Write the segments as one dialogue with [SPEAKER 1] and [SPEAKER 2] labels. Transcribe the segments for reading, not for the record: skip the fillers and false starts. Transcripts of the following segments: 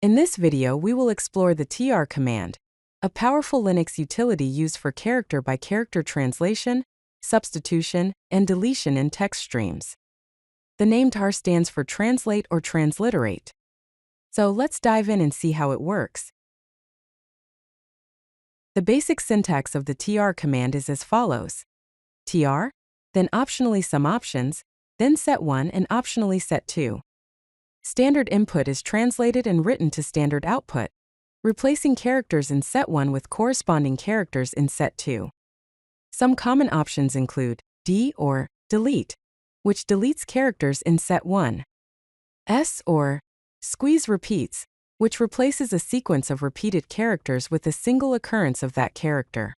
[SPEAKER 1] In this video, we will explore the tr command, a powerful Linux utility used for character-by-character translation, substitution, and deletion in text streams. The name tr stands for translate or transliterate. So let's dive in and see how it works. The basic syntax of the tr command is as follows: tr, then optionally some options, then set1 and optionally set2. Standard input is translated and written to standard output, replacing characters in set1 with corresponding characters in set2. Some common options include d or delete, which deletes characters in set1, s or squeeze repeats, which replaces a sequence of repeated characters with a single occurrence of that character,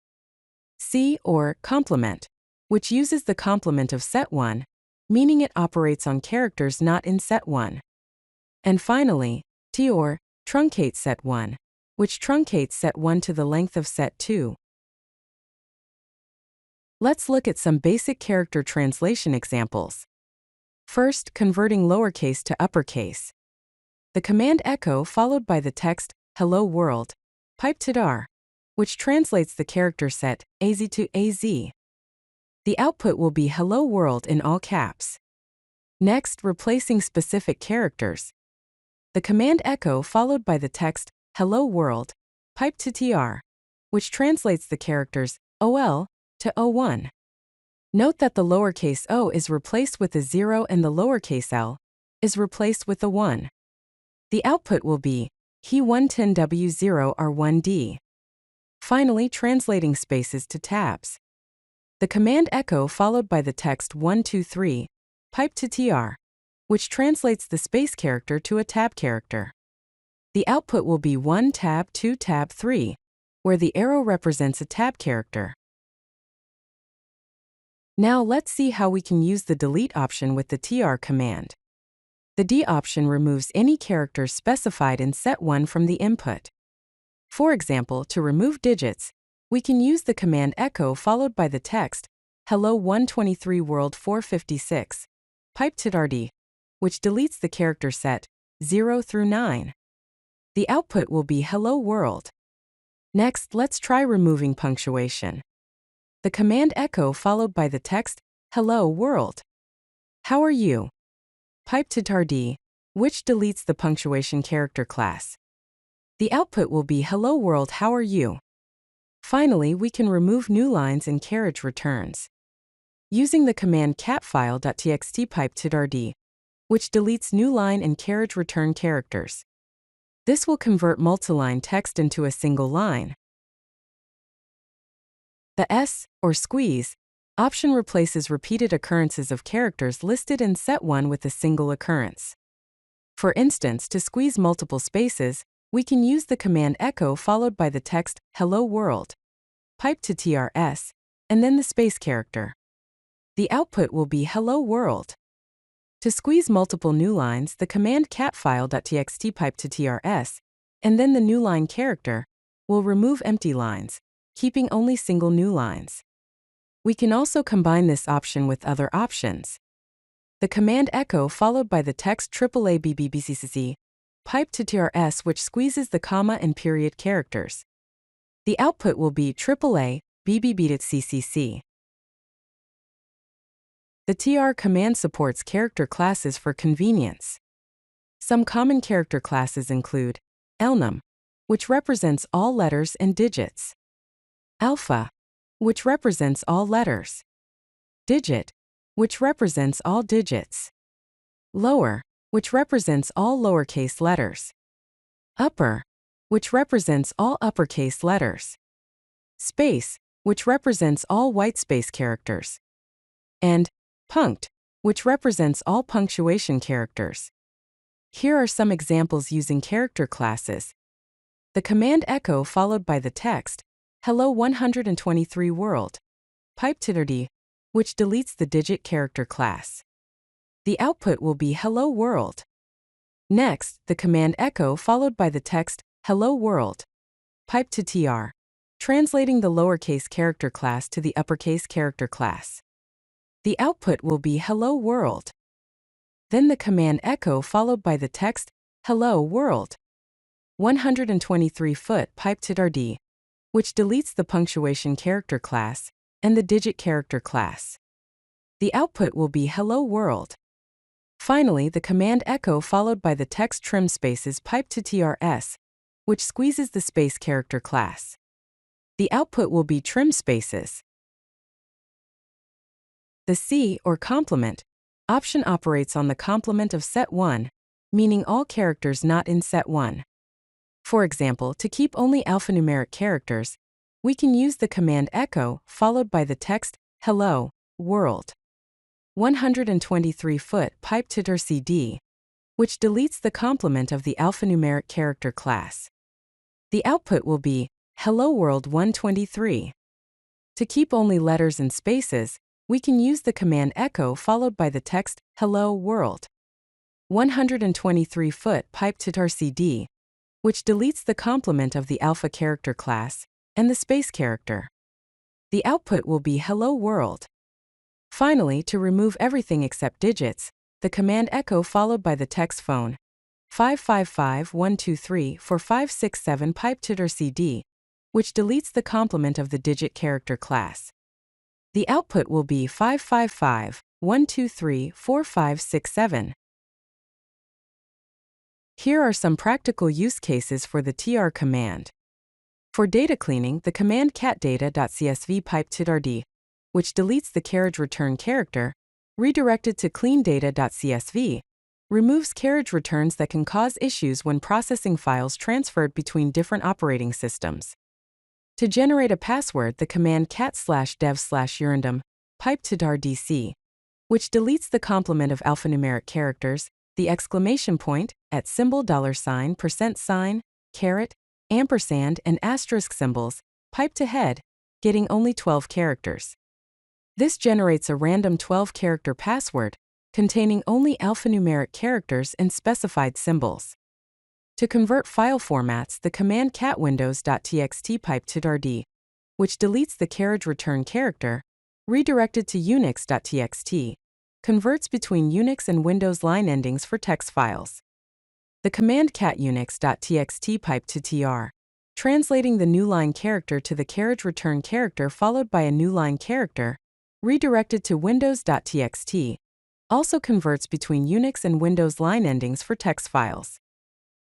[SPEAKER 1] c or complement, which uses the complement of set1, meaning it operates on characters not in set1. And finally, t or truncate set1, which truncates set1 to the length of set2. Let's look at some basic character translation examples. First, converting lowercase to uppercase. The command echo followed by the text hello world, pipe to dar, which translates the character set az to az. The output will be hello world in all caps. Next, replacing specific characters. The command echo followed by the text hello world, pipe to tr, which translates the characters ol to o1. Note that the lowercase o is replaced with a 0 and the lowercase l is replaced with a 1. The output will be he110w0r1d. Finally, translating spaces to tabs. The command echo followed by the text 123, pipe to tr, which translates the space character to a tab character. The output will be 1 tab 2 tab 3, where the arrow represents a tab character. Now let's see how we can use the delete option with the tr command. The d option removes any characters specified in set1 from the input. For example, to remove digits, we can use the command echo followed by the text hello 123 world 456, pipe to rd, which deletes the character set 0 through 9. The output will be hello world. Next, let's try removing punctuation. The command echo followed by the text hello world. How are you? Pipe to rd, which deletes the punctuation character class. The output will be hello world, how are you? Finally, we can remove new lines and carriage returns. Using the command catfile.txt pipe to rd, which deletes new line and carriage return characters. This will convert multiline text into a single line. The s, or squeeze, option replaces repeated occurrences of characters listed in set1 with a single occurrence. For instance, to squeeze multiple spaces, we can use the command echo followed by the text hello world, pipe to trs, and then the space character. The output will be hello world. To squeeze multiple new lines, the command catfile.txt pipe to trs, and then the new line character, will remove empty lines, keeping only single new lines. We can also combine this option with other options. The command echo followed by the text AABBBCCC, pipe to trs, which squeezes the comma and period characters. The output will be AABBBCCC. The tr command supports character classes for convenience. Some common character classes include elnum, which represents all letters and digits, alpha, which represents all letters, digit, which represents all digits, lower, which represents all lowercase letters, upper, which represents all uppercase letters, space, which represents all whitespace characters, and punct, which represents all punctuation characters. Here are some examples using character classes. The command echo followed by the text hello 123 world, pipe to rd, which deletes the digit character class. The output will be hello world. Next, the command echo followed by the text hello world, pipe to tr, translating the lowercase character class to the uppercase character class. The output will be hello world. Then the command echo followed by the text hello world, 123-foot pipetitRD, which deletes the punctuation character class and the digit character class. The output will be hello world. Finally, the command echo followed by the text trim spaces pipetitrs, which squeezes the space character class. The output will be trim spaces. The C, or complement, option operates on the complement of set 1, meaning all characters not in set 1. For example, to keep only alphanumeric characters, we can use the command echo followed by the text hello world. 123-foot pipetitRCD, which deletes the complement of the alphanumeric character class. The output will be hello world 123. To keep only letters and spaces, we can use the command echo followed by the text hello world. 123-foot pipetitRCD, which deletes the complement of the alpha character class and the space character. The output will be hello world. Finally, to remove everything except digits, the command echo followed by the text phone 555-123-4567 pipetitRCD, which deletes the complement of the digit character class. The output will be 555-123-4567. Here are some practical use cases for the tr command. For data cleaning, the command catdata.csv pipetitRD, which deletes the carriage return character, redirected to cleandata.csv, removes carriage returns that can cause issues when processing files transferred between different operating systems. To generate a password, the command cat/dev/urandom pipetitrdc, which deletes the complement of alphanumeric characters, the exclamation point, at symbol, $, %, caret, ampersand, and asterisk symbols, piped ahead, getting only 12 characters. This generates a random 12-character password, containing only alphanumeric characters and specified symbols. To convert file formats, the command catwindows.txt pipetitRD, which deletes the carriage return character, redirected to unix.txt, converts between Unix and Windows line endings for text files. The command catunix.txt pipetitr, translating the new line character to the carriage return character followed by a new line character, redirected to windows.txt, also converts between Unix and Windows line endings for text files.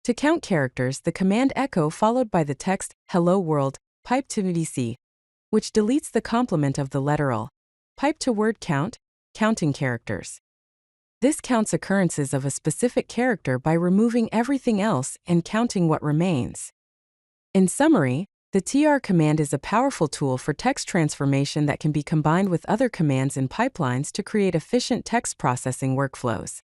[SPEAKER 1] To count characters, the command echo followed by the text hello world pipetitrdc, which deletes the complement of the letteral pipe to word count, counting characters. This counts occurrences of a specific character by removing everything else and counting what remains. In summary, the tr command is a powerful tool for text transformation that can be combined with other commands in pipelines to create efficient text processing workflows.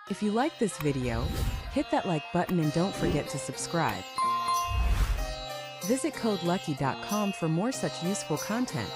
[SPEAKER 1] If you like this video, hit that like button and don't forget to subscribe. Visit codelucky.com for more such useful content.